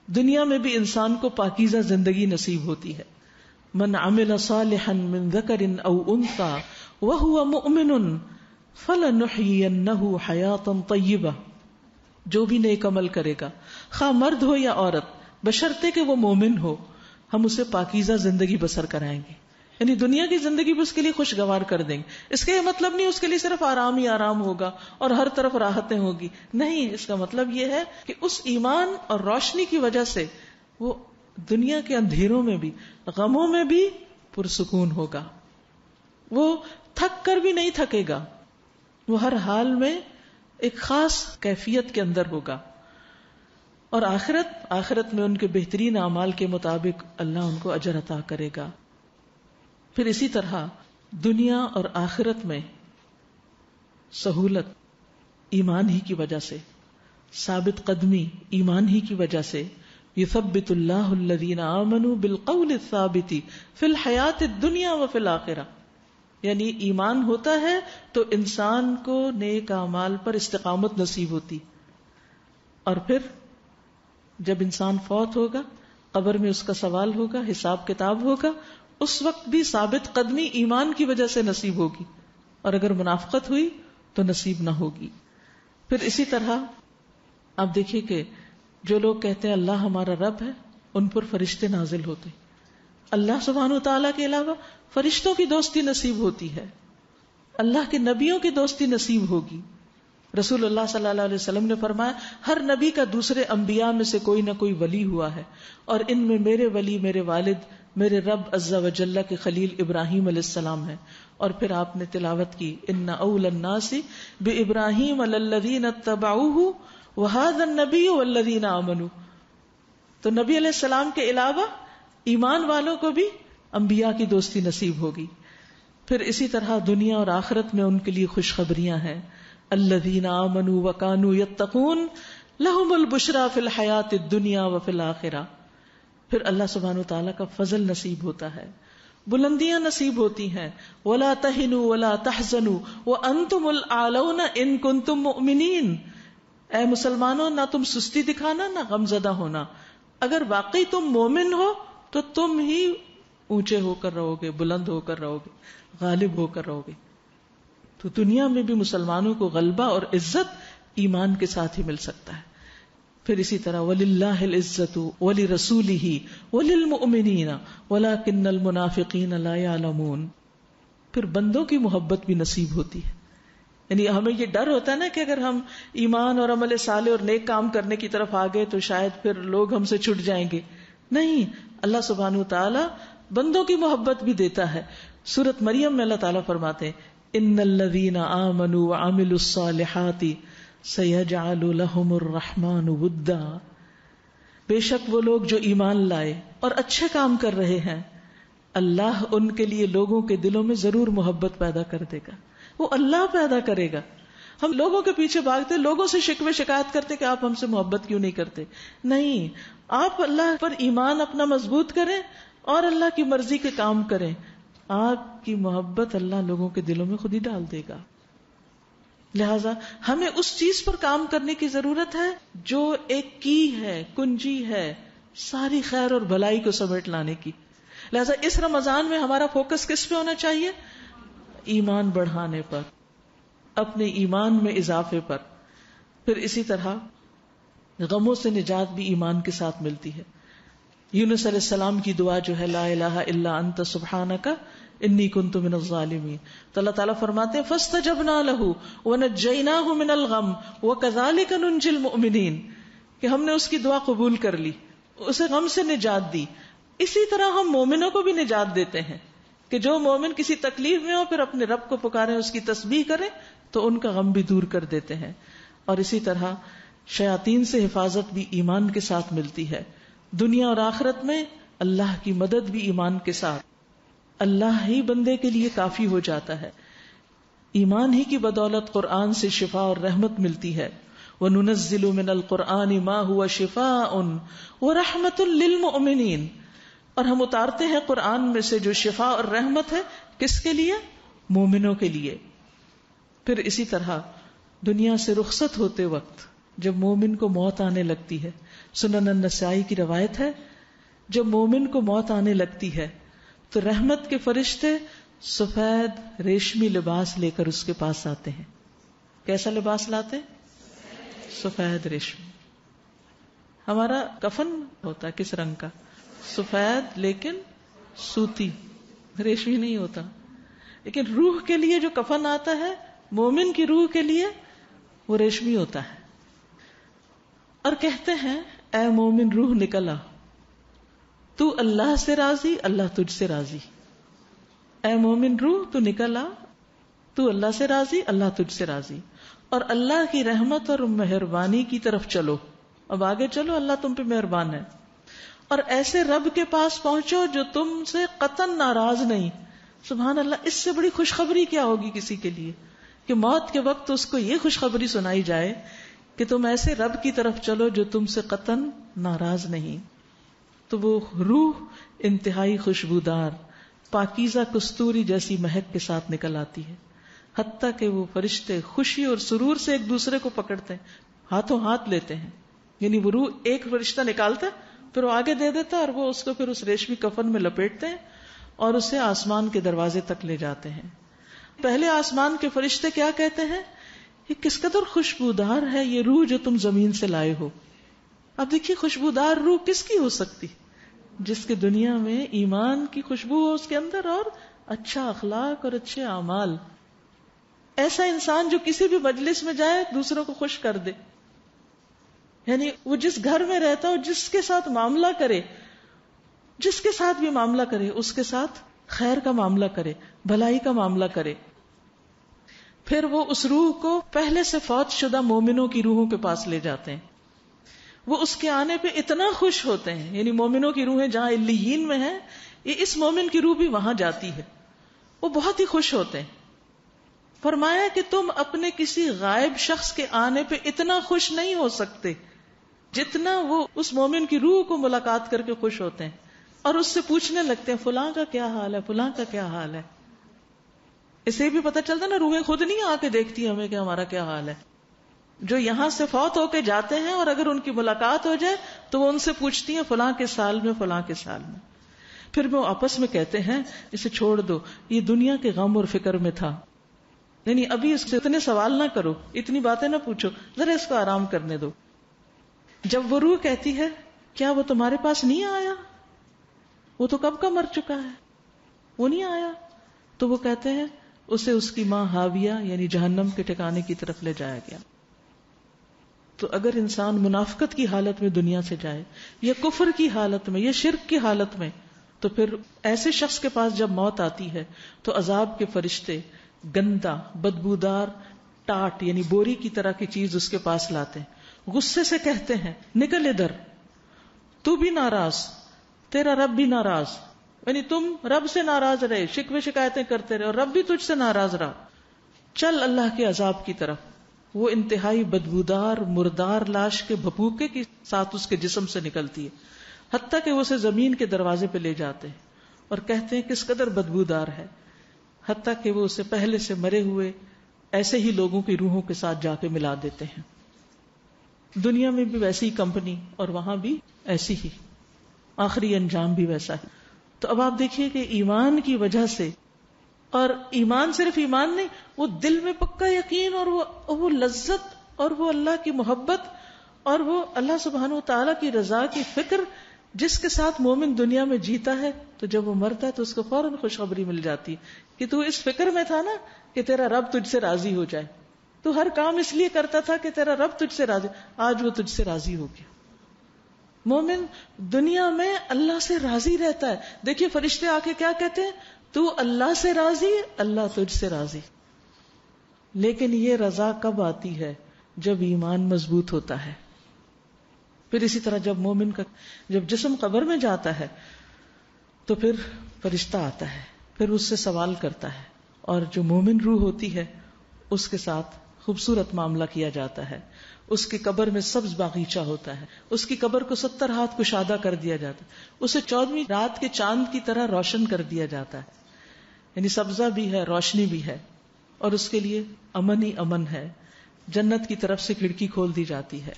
A: دنیا میں بھی انسان کو پاکیزہ زندگی نصیب ہوتی ہے. من عمل صالحا من ذکر او انثى وهو مؤمن فلنحیینہ حیاتا طیبہ. جو بھی نیک عمل کرے گا خواہ مرد ہو یا عورت بشرطے کہ وہ مومن ہو، ہم اسے پاکیزہ زندگی بسر کرائیں گے. یعنی دنیا کی زندگی بھی اس کے لیے خوشگوار کر دیں گے. اس کا یہ مطلب نہیں اس کے لیے صرف آرام ہی آرام ہوگا اور ہر طرف راحتیں ہوگی، نہیں. اس کا مطلب یہ ہے کہ اس ایمان اور روشنی کی وجہ سے وہ دنیا کے اندھیروں میں بھی، غموں میں بھی پرسکون ہوگا. وہ تھک کر بھی نہیں تھکے گا، وہ ہر حال میں ایک خاص کیفیت کے اندر ہوگا. اور آخرت میں ان کے بہترین اعمال کے مطابق اللہ ان کو اجر عطا کرے گا. پھر اسی طرح دنیا اور آخرت میں سہولت ایمان ہی کی وجہ سے، ثابت قدمی ایمان ہی کی وجہ سے. یثبت اللہ الذین آمنوا بالقول الثابت فی الحیات الدنیا وفی الآخرہ. یعنی ایمان ہوتا ہے تو انسان کو نیک اعمال پر استقامت نصیب ہوتی. اور پھر جب انسان فوت ہوگا، قبر میں اس کا سوال ہوگا، حساب کتاب ہوگا، اس وقت بھی ثابت قدمی ایمان کی وجہ سے نصیب ہوگی، اور اگر منافقت ہوئی تو نصیب نہ ہوگی. پھر اسی طرح آپ دیکھیے کہ جو لوگ کہتے ہیں اللہ ہمارا رب ہے، ان پر فرشتے نازل ہوتے. اللہ سبحانہ وتعالیٰ کے علاوہ فرشتوں کی دوستی نصیب ہوتی ہے، اللہ کے نبیوں کی دوستی نصیب ہوگی. رسول اللہ صلی اللہ علیہ وسلم نے فرمایا ہر نبی کا دوسرے انبیاء میں سے کوئی نہ کوئی ولی ہوا ہے، اور ان میں میرے ولی میرے والد میرے رب عز و جل کے خلیل ابراہیم علیہ السلام ہے. اور پھر آپ نے تلاوت کی ان اول الناس بابراہیم للذین اتبعوہ وہذا النبی والذین آمنوا. تو نبی علیہ السلام کے علاوہ ایمان والوں کو بھی انبیاء کی دوستی نصیب ہوگی. پھر اسی طرح دنیا اور آخرت میں ان کے لیے خوشخبریاں ہیں. الذین آمنوا وکانوا یتقون لہم البشری فی الحیاۃ الدنیا وفی الآخرہ. پھر اللہ سبحانہ وتعالیٰ کا فضل نصیب ہوتا ہے، بلندیاں نصیب ہوتی ہیں. ولا تہنوا ولا تحزنوا وانتم الاعلون ان کنتم مؤمنین. اے مسلمانوں، نہ تم سستی دکھانا نہ غم زدہ ہونا، اگر واقعی تم مومن ہو تو تم ہی اونچے ہو کر رہو گے، بلند ہو کر رہو گے، غالب ہو کر رہو گے. تو دنیا میں بھی مسلمانوں کو غلبہ اور عزت ایمان کے ساتھ ہی مل سکتا ہے. پھر اسی طرح وَلِلَّهِ الْعِزَّةُ وَلِرَسُولِهِ وَلِلْمُؤْمِنِينَ وَلَكِنَّ الْمُنَافِقِينَ لَا يَعْلَمُونَ. پھر بندوں کی محبت بھی نصیب ہوتی ہے. یعنی ہمیں یہ ڈر ہوتا ہے نا کہ اگر ہم ایمان اور عمل صالح اور نیک کام کرنے کی طرف آگے تو شاید پھر لوگ ہم سے چھٹ جائیں گے. نہیں، اللہ سبحانہ وتعالی بندوں کی محبت بھی دیتا ہے. سورۃ مریم میں اللہ تعالیٰ فرماتے ہیں ان الذین آمنوا وعملوا الصالحات سیجعل لهم الرحمن ودا. بے شک وہ لوگ جو ایمان لائے اور اچھے کام کر رہے ہیں، اللہ ان کے لیے لوگوں کے دلوں میں ضرور محبت پیدا کر دے گا. وہ اللہ پیدا کرے گا. ہم لوگوں کے پیچھے بھاگتے، لوگوں سے شکوے شکایت کرتے کہ آپ ہم سے محبت کیوں نہیں کرتے. نہیں، آپ اللہ پر ایمان اپنا مضبوط کریں اور اللہ کی مرضی کے کام کریں. آپ کی محبت اللہ لوگوں کے دلوں میں خود ہی ڈال دے گا. لہذا ہمیں اس چیز پر کام کرنے کی ضرورت ہے جو ایک کی ہے، کنجی ہے ساری خیر اور بھلائی کو سمیٹ لانے کی. لہذا اس رمضان میں ہمارا فوکس کس پہ ہونا چاہیے؟ ایمان بڑھانے پر، اپنے ایمان میں اضافے پر. پھر اسی طرح غموں سے نجات بھی ایمان کے ساتھ ملتی ہے. یونس علیہ السلام کی دعا جو ہے لا الہ الا انت سبحانک انی کنت من الظالمین، تو اللہ تعالیٰ فرماتے ہیں فاستجبنا له ونجیناہ من الغم وکذالک ننجی المؤمنین، کہ ہم نے اس کی دعا قبول کر لی، اسے غم سے نجات دی. اسی طرح ہم مومنوں کو بھی نجات دیتے ہیں کہ جو مومن کسی تکلیف میں ہو پھر اپنے رب کو پکاریں، اس کی تسبیح کریں تو ان کا غم بھی دور کر دیتے ہیں. اور اسی طرح شیاطین سے حفاظت بھی ایمان کے ساتھ ملتی ہے. دنیا اور آخرت میں اللہ کی مدد بھی ایمان کے ساتھ، اللہ ہی بندے کے لیے کافی ہو جاتا ہے. ایمان ہی کی بدولت قرآن سے شفا اور رحمت ملتی ہے. وَنُنَزِّلُ مِنَ الْقُرْآنِ مَا هُوَ شِفَاءٌ وَرَحْمَةٌ لِّلْمُؤْمِنِينَ، اور ہم اتارتے ہیں قرآن میں سے جو شفا اور رحمت ہے، کس کے لیے؟ مومنوں کے لیے. پھر اسی طرح دنیا سے رخصت ہوتے وقت جب مومن کو موت آنے لگتی ہے، سنن النسائی کی روایت ہے، جب مومن کو موت آنے لگتی ہے تو رحمت کے فرشتے سفید ریشمی لباس لے کر اس کے پاس آتے ہیں. کیسا لباس لاتے ہیں؟ سفید ریشمی. ہمارا کفن ہوتا ہے کس رنگ کا؟ سفید، لیکن سوتی، ریشمی نہیں ہوتا. لیکن روح کے لیے جو کفن آتا ہے، مومن کی روح کے لیے وہ ریشمی ہوتا ہے. اور کہتے ہیں اے مومن روح نکل آ، تو اللہ سے راضی، اللہ تجھ سے راضی. اے مومن روح تو نکل آ، تو اللہ سے راضی، اللہ تجھ سے راضی، اور اللہ کی رحمت اور مہربانی کی طرف چلو. اب آگے چلو، اللہ تم پہ مہربان ہے. اور ایسے رب کے پاس پہنچو جو تم سے قطعاً ناراض نہیں. سبحان اللہ، اس سے بڑی خوشخبری کیا ہوگی کسی کے لیے کہ موت کے وقت اس کو یہ خوشخبری سنائی جائے کہ تم ایسے رب کی طرف چلو جو تم سے قطعاً ناراض نہیں. تو وہ روح انتہائی خوشبودار، پاکیزہ کستوری جیسی مہک کے ساتھ نکل آتی ہے، حتیٰ کہ وہ فرشتے خوشی اور سرور سے ایک دوسرے کو پکڑتے ہیں، ہاتھوں ہاتھ لیتے ہیں. یعنی وہ روح ایک فرشتہ نکالتا ہے، پھر وہ آگے دے دیتا ہے، اور وہ اس کو پھر اس ریشمی کفن میں لپیٹتے ہیں اور اسے آسمان کے دروازے تک لے جاتے ہیں. پہلے آسمان کے فرشتے کیا کہتے ہیں؟ یہ کس قدر خوشبودار ہے یہ روح جو تم زمین سے لائے ہو. اب دیکھیے خوشبودار روح کس کی ہو سکتی؟ جس کے دنیا میں ایمان کی خوشبو ہو اس کے اندر، اور اچھا اخلاق اور اچھے اعمال. ایسا انسان جو کسی بھی مجلس میں جائے دوسروں کو خوش کر دے. یعنی وہ جس گھر میں رہتا ہو، جس کے ساتھ معاملہ کرے، جس کے ساتھ بھی معاملہ کرے اس کے ساتھ خیر کا معاملہ کرے، بھلائی کا معاملہ کرے. پھر وہ اس روح کو پہلے سے فوت شدہ مومنوں کی روحوں کے پاس لے جاتے ہیں. وہ اس کے آنے پہ اتنا خوش ہوتے ہیں، یعنی مومنوں کی روحیں جہاں علیین میں ہیں، یہ اس مومن کی روح بھی وہاں جاتی ہے. وہ بہت ہی خوش ہوتے ہیں. فرمایا کہ تم اپنے کسی غائب شخص کے آنے پہ اتنا خوش نہیں ہو سکتے جتنا وہ اس مومن کی روح کو ملاقات کر کے خوش ہوتے ہیں، اور اس سے پوچھنے لگتے ہیں فلاں کا کیا حال ہے، فلاں کا کیا حال ہے. اسے بھی پتہ چلتا نا، روحیں خود نہیں آ کے دیکھتی ہمیں کہ ہمارا کیا حال ہے. جو یہاں سے فوت ہو کے جاتے ہیں اور اگر ان کی ملاقات ہو جائے تو وہ ان سے پوچھتی ہیں فلاں کے سال میں، فلاں کے سال میں. پھر وہ آپس میں کہتے ہیں اسے چھوڑ دو، یہ دنیا کے غم اور فکر میں تھا، یعنی ابھی اس سے اتنے سوال نہ کرو، اتنی باتیں نہ پوچھو، ذرا اس کو آرام کرنے دو۔ جب وہ روح کہتی ہے کیا وہ تمہارے پاس نہیں آیا، وہ تو کب کا مر چکا ہے، وہ نہیں آیا، تو وہ کہتے ہیں اسے اس کی ماں ہاویہ یعنی جہنم کے ٹھکانے کی طرف لے جایا گیا۔ تو اگر انسان منافقت کی حالت میں دنیا سے جائے یا کفر کی حالت میں یا شرک کی حالت میں، تو پھر ایسے شخص کے پاس جب موت آتی ہے تو عذاب کے فرشتے گندا بدبودار ٹاٹ یعنی بوری کی طرح کی چیز اس کے پاس لاتے ہیں، غصے سے کہتے ہیں نکل ادھر، تو بھی ناراض، تیرا رب بھی ناراض، یعنی تم رب سے ناراض رہے، شکوے شکایتیں کرتے رہے اور رب بھی تجھ سے ناراض رہا، چل اللہ کے عذاب کی طرف۔ وہ انتہائی بدبودار مردار لاش کے بھپوکے کے ساتھ اس کے جسم سے نکلتی ہے، حتیٰ کہ وہ اسے زمین کے دروازے پہ لے جاتے ہیں اور کہتے ہیں کس قدر بدبودار ہے، حتیٰ کہ وہ اسے پہلے سے مرے ہوئے ایسے ہی لوگوں کی روحوں کے ساتھ جا کے ملا دیتے ہیں۔ دنیا میں بھی ویسی ہی کمپنی اور وہاں بھی ایسی ہی، آخری انجام بھی ویسا ہے۔ تو اب آپ دیکھیے کہ ایمان کی وجہ سے، اور ایمان صرف ایمان نہیں، وہ دل میں پکا یقین اور وہ لذت اور وہ اللہ کی محبت اور وہ اللہ سبحانہ وتعالی کی رضا کی فکر جس کے ساتھ مومن دنیا میں جیتا ہے، تو جب وہ مرتا ہے تو اس کو فوراً خوشخبری مل جاتی ہے کہ تو اس فکر میں تھا نا کہ تیرا رب تجھ سے راضی ہو جائے، تو ہر کام اس لیے کرتا تھا کہ تیرا رب تجھ سے راضی، آج وہ تجھ سے راضی ہو گیا۔ مومن دنیا میں اللہ سے راضی رہتا ہے۔ دیکھیے فرشتے آ کے کیا کہتے ہیں، تو اللہ سے راضی، اللہ تجھ سے راضی۔ لیکن یہ رضا کب آتی ہے؟ جب ایمان مضبوط ہوتا ہے۔ پھر اسی طرح جب مومن کا جب جسم قبر میں جاتا ہے تو پھر فرشتہ آتا ہے، پھر اس سے سوال کرتا ہے، اور جو مومن روح ہوتی ہے اس کے ساتھ خوبصورت معاملہ کیا جاتا ہے۔ اس کی قبر میں سبز باغیچہ ہوتا ہے، اس کی قبر کو 70 ہاتھ کشادہ کر دیا جاتا ہے، اسے 14ویں رات کے چاند کی طرح روشن کر دیا جاتا ہے، یعنی سبزہ بھی ہے، روشنی بھی ہے، اور اس کے لیے امن ہی امن ہے، جنت کی طرف سے کھڑکی کھول دی جاتی ہے۔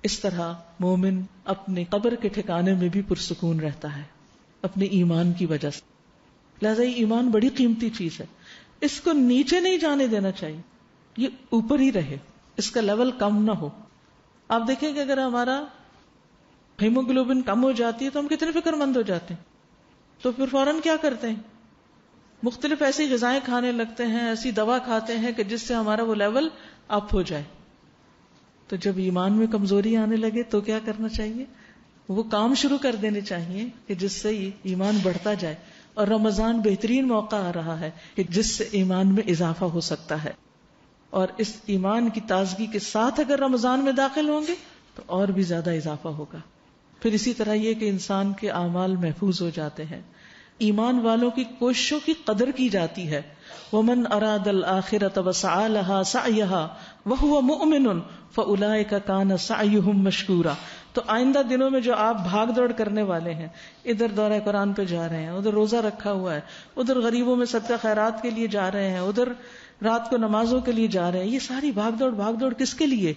A: اس طرح مومن اپنے قبر کے ٹھکانے میں بھی پرسکون رہتا ہے اپنے ایمان کی وجہ سے۔ لہذا یہ ایمان بڑی قیمتی چیز ہے، اس کو نیچے نہیں جانے دینا چاہیے، یہ اوپر ہی رہے، اس کا لیول کم نہ ہو۔ آپ دیکھیں کہ اگر ہمارا ہیموگلوبن کم ہو جاتی ہے تو ہم کتنے فکر مند ہو جاتے ہیں، تو پھر فوراً کیا کرتے ہیں، مختلف ایسی غذائیں کھانے لگتے ہیں، ایسی دوا کھاتے ہیں کہ جس سے ہمارا وہ لیول اپ ہو جائے۔ تو جب ایمان میں کمزوری آنے لگے تو کیا کرنا چاہیے، وہ کام شروع کر دینے چاہیے کہ جس سے ایمان بڑھتا جائے۔ اور رمضان بہترین موقع آ رہا ہے کہ جس سے ایمان میں اضافہ ہو سکتا ہے، اور اس ایمان کی تازگی کے ساتھ اگر رمضان میں داخل ہوں گے تو اور بھی زیادہ اضافہ ہوگا۔ پھر اسی طرح یہ کہ انسان کے اعمال محفوظ ہو جاتے ہیں، ایمان والوں کی کوششوں کی قدر کی جاتی ہے۔ وَمَنْ أَرَادَ الْآخِرَةَ وَسَعَى لَهَا سَعْيَهَا وَهُوَ مُؤْمِنٌ فَأُولَئِكَ كَانَ سَعْيُهُمْ مَشْكُورًا۔ تو آئندہ دنوں میں جو آپ بھاگ دوڑ کرنے والے ہیں، ادھر دورہ قرآن پہ جا رہے ہیں، ادھر روزہ رکھا ہوا ہے، ادھر غریبوں میں صدقہ خیرات کے لیے جا رہے ہیں، ادھر رات کو نمازوں کے لیے جا رہے ہیں، یہ ساری بھاگ دوڑ کس کے لیے؟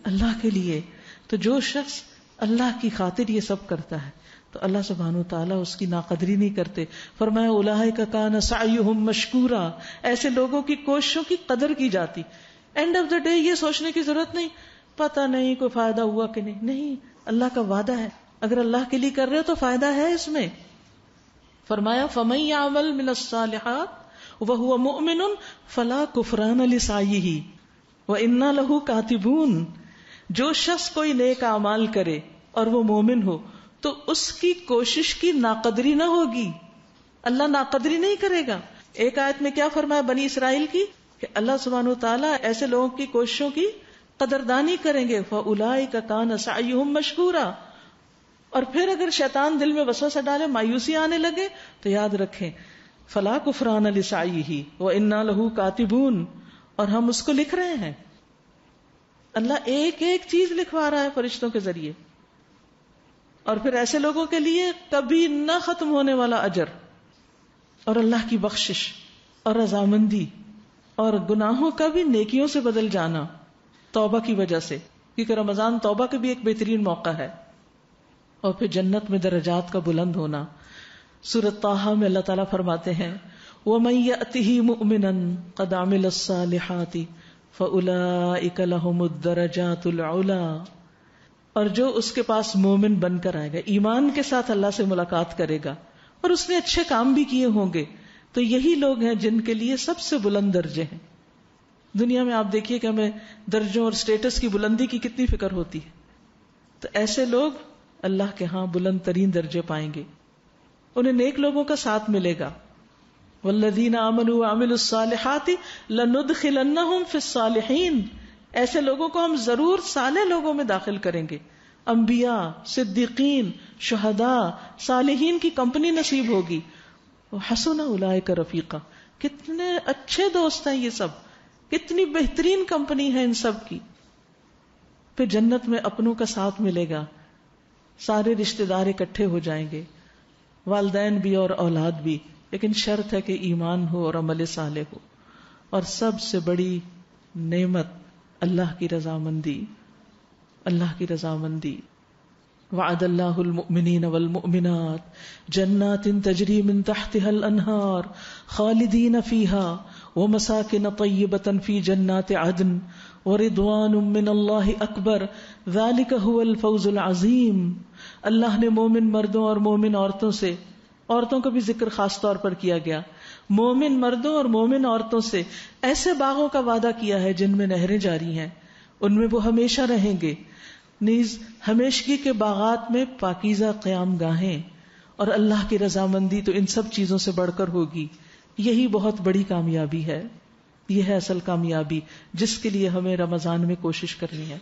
A: اللہ کے لیے۔ تو جو شخص اللہ کی خاطر یہ سب کرتا ہے تو اللہ سبحانہ وتعالیٰ اس کی ناقدری نہیں کرتے۔ فرمایا اولئک کان سعیہم مشکورا، ایسے لوگوں کی کوششوں کی قدر کی جاتی۔ اینڈ آف دا ڈے یہ سوچنے کی ضرورت نہیں پتہ نہیں کوئی فائدہ ہوا کہ نہیں، اللہ کا وعدہ ہے، اگر اللہ کے لیے کر رہے ہو تو فائدہ ہے اس میں۔ فرمایا فمن یعمل من الصالحات وهو مؤمن فلا کفران لسعیہ وإنا له کاتبون۔ جو شخص کوئی نیک اعمال کرے اور وہ مومن ہو تو اس کی کوشش کی ناقدری نہ ہوگی، اللہ ناقدری نہیں کرے گا۔ ایک آیت میں کیا فرمایا بنی اسرائیل کی کہ اللہ سبحانہ وتعالیٰ ایسے لوگوں کی کوششوں کی قدردانی کریں گے، فَأُولَئِكَ كَانَ سَعْيُهُمْ مَشْكُورًا۔ اور پھر اگر شیطان دل میں وسوسہ ڈالے، مایوسی آنے لگے، تو یاد رکھیں فَلَا كُفْرَانَ لِسَعْيِهِ وَإِنَّا لَهُ كَاتِبُونَ، اور ہم اس کو لکھ رہے ہیں۔ اللہ ایک ایک چیز لکھوا رہا ہے فرشتوں کے ذریعے، اور پھر ایسے لوگوں کے لیے کبھی نہ ختم ہونے والا اجر اور اللہ کی بخشش اور رضامندی اور گناہوں کا بھی نیکیوں سے بدل جانا توبہ کی وجہ سے، کیونکہ رمضان توبہ کا بھی ایک بہترین موقع ہے۔ اور پھر جنت میں درجات کا بلند ہونا. سورۃ طٰہٰ میں اللہ تعالیٰ فرماتے ہیں وَمَن يَأْتِهِ مُؤْمِنًا قَدْ عَمِلَ الصَّالِحَاتِ فَأُولَٰئِكَ لَهُمُ الدَّرَجَاتُ الْعُلَىٰ، اور جو اس کے پاس مومن بن کر آئے گا، ایمان کے ساتھ اللہ سے ملاقات کرے گا اور اس نے اچھے کام بھی کیے ہوں گے، تو یہی لوگ ہیں جن کے لیے سب سے بلند درجے ہیں. دنیا میں آپ دیکھیے کہ ہمیں درجوں اور سٹیٹس کی بلندی کی کتنی فکر ہوتی ہے، تو ایسے لوگ اللہ کے ہاں بلند ترین درجے پائیں گے، انہیں نیک لوگوں کا ساتھ ملے گا. والذین آمنوا وعملوا الصالحات لندخلنہم فی الصالحین، ایسے لوگوں کو ہم ضرور صالح لوگوں میں داخل کریں گے. انبیاء، صدیقین، شہداء، صالحین کی کمپنی نصیب ہوگی. وحسن اولئک رفیقا، کتنے اچھے دوست ہیں یہ سب، کتنی بہترین کمپنی ہے ان سب کی. پھر جنت میں اپنوں کا ساتھ ملے گا، سارے رشتہ دار اکٹھے ہو جائیں گے، والدین بھی اور اولاد بھی، لیکن شرط ہے کہ ایمان ہو اور عمل صالح ہو. اور سب سے بڑی نعمت اللہ کی رضامندی، اللہ کی رضامندی. وعد اللہ المؤمنین والمؤمنات جنات تجری من تحتها الانہار خالدین فیہا ومساکن طیبۃ فی جنات عدن ورضوان من اللہ اکبر ذلک هو الفوز العظیم. اللہ نے مومن مردوں اور مومن عورتوں سے، عورتوں کا بھی ذکر خاص طور پر کیا گیا، مومن مردوں اور مومن عورتوں سے ایسے باغوں کا وعدہ کیا ہے جن میں نہریں جاری ہیں، ان میں وہ ہمیشہ رہیں گے. نیز ہمیشگی کے باغات میں پاکیزہ قیام گاہیں، اور اللہ کی رضامندی تو ان سب چیزوں سے بڑھ کر ہوگی. یہی بہت بڑی کامیابی ہے، یہ ہے اصل کامیابی جس کے لیے ہمیں رمضان میں کوشش کرنی ہے.